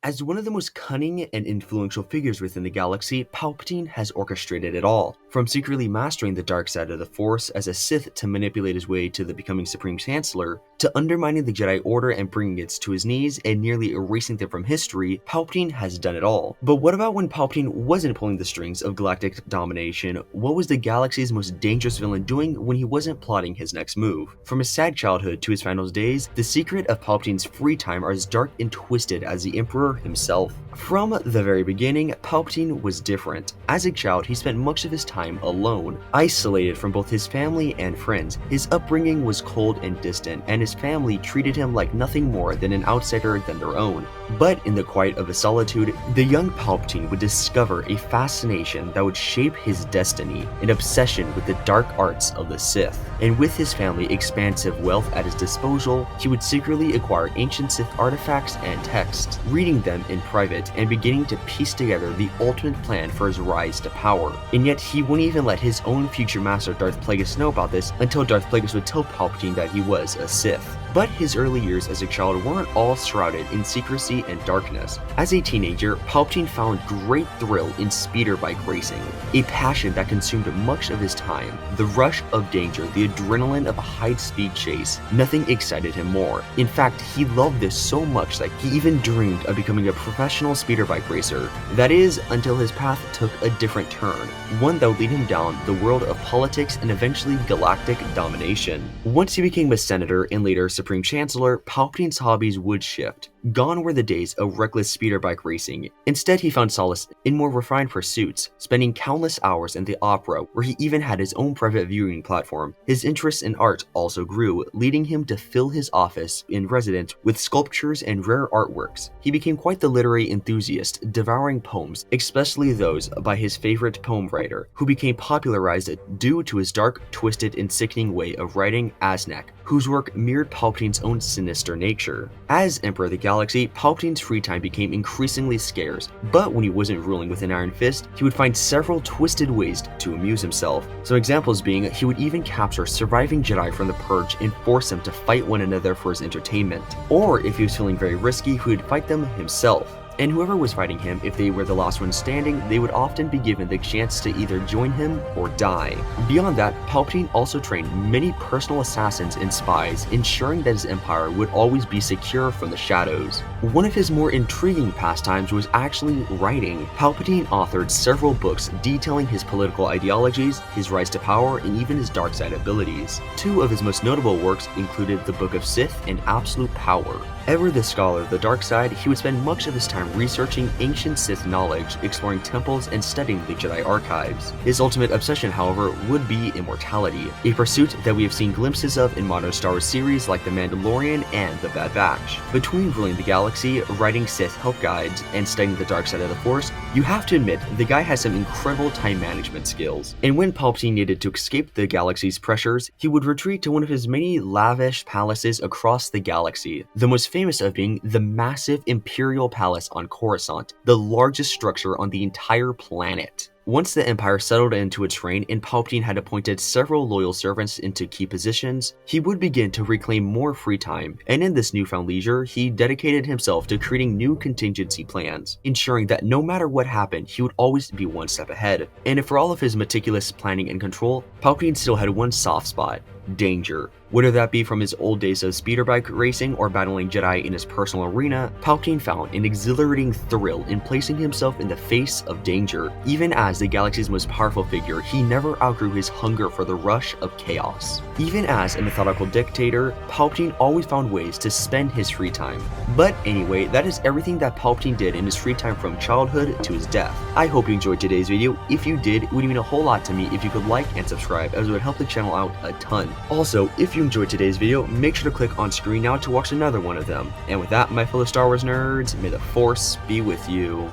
As one of the most cunning and influential figures within the galaxy, Palpatine has orchestrated it all. From secretly mastering the dark side of the Force as a Sith to manipulate his way to becoming Supreme Chancellor, to undermining the Jedi Order and bringing it to his knees and nearly erasing them from history, Palpatine has done it all. But what about when Palpatine wasn't pulling the strings of galactic domination? What was the galaxy's most dangerous villain doing when he wasn't plotting his next move? From his sad childhood to his final days, the secret of Palpatine's free time are as dark and twisted as the Emperor himself. From the very beginning, Palpatine was different. As a child, he spent much of his time alone, isolated from both his family and friends. His upbringing was cold and distant, and his family treated him like nothing more than an outsider than their own. But in the quiet of his solitude, the young Palpatine would discover a fascination that would shape his destiny, an obsession with the dark arts of the Sith. And with his family's expansive wealth at his disposal, he would secretly acquire ancient Sith artifacts and texts, reading them in private and beginning to piece together the ultimate plan for his rise to power. And yet he wouldn't even let his own future master Darth Plagueis know about this until Darth Plagueis would tell Palpatine that he was a Sith. But his early years as a child weren't all shrouded in secrecy and darkness. As a teenager, Palpatine found great thrill in speeder bike racing, a passion that consumed much of his time. The rush of danger, the adrenaline of a high-speed chase, nothing excited him more. In fact, he loved this so much that he even dreamed of becoming a professional speeder bike racer. That is, until his path took a different turn, one that would lead him down the world of politics and eventually galactic domination. Once he became a senator and later Supreme Chancellor, Palpatine's hobbies would shift. Gone were the days of reckless speeder bike racing. Instead, he found solace in more refined pursuits, spending countless hours in the opera, where he even had his own private viewing platform. His interest in art also grew, leading him to fill his office in residence with sculptures and rare artworks. He became quite the literary enthusiast, devouring poems, especially those by his favorite poem writer, who became popularized due to his dark, twisted, and sickening way of writing, Asnak, whose work mirrored Palpatine's own sinister nature. As Emperor of the Galaxy, Palpatine's free time became increasingly scarce, but when he wasn't ruling with an iron fist, he would find several twisted ways to amuse himself. Some examples being, he would even capture surviving Jedi from the Purge and force them to fight one another for his entertainment. Or if he was feeling very risky, he would fight them himself. And whoever was fighting him, if they were the last one standing, they would often be given the chance to either join him or die. Beyond that, Palpatine also trained many personal assassins and spies, ensuring that his empire would always be secure from the shadows. One of his more intriguing pastimes was actually writing. Palpatine authored several books detailing his political ideologies, his rise to power, and even his dark side abilities. Two of his most notable works included the Book of Sith and Absolute Power. Ever the scholar of the dark side, he would spend much of his time researching ancient Sith knowledge, exploring temples, and studying the Jedi archives. His ultimate obsession, however, would be immortality, a pursuit that we have seen glimpses of in modern Star Wars series like The Mandalorian and The Bad Batch. Between ruling the galaxy, writing Sith help guides, and studying the dark side of the Force, you have to admit the guy has some incredible time management skills. And when Palpatine needed to escape the galaxy's pressures, he would retreat to one of his many lavish palaces across the galaxy, the most famous of being the massive Imperial Palace on Coruscant, the largest structure on the entire planet. Once the Empire settled into its reign and Palpatine had appointed several loyal servants into key positions, he would begin to reclaim more free time, and in this newfound leisure, he dedicated himself to creating new contingency plans, ensuring that no matter what happened, he would always be one step ahead. And for all of his meticulous planning and control, Palpatine still had one soft spot: danger. Whether that be from his old days of speeder bike racing or battling Jedi in his personal arena, Palpatine found an exhilarating thrill in placing himself in the face of danger. Even as the galaxy's most powerful figure, he never outgrew his hunger for the rush of chaos. Even as a methodical dictator, Palpatine always found ways to spend his free time. But anyway, that is everything that Palpatine did in his free time from childhood to his death. I hope you enjoyed today's video. If you did, it would mean a whole lot to me if you could like and subscribe, as it would help the channel out a ton. Also, if you enjoyed today's video, make sure to click on screen now to watch another one of them. And with that, my fellow Star Wars nerds, may the Force be with you.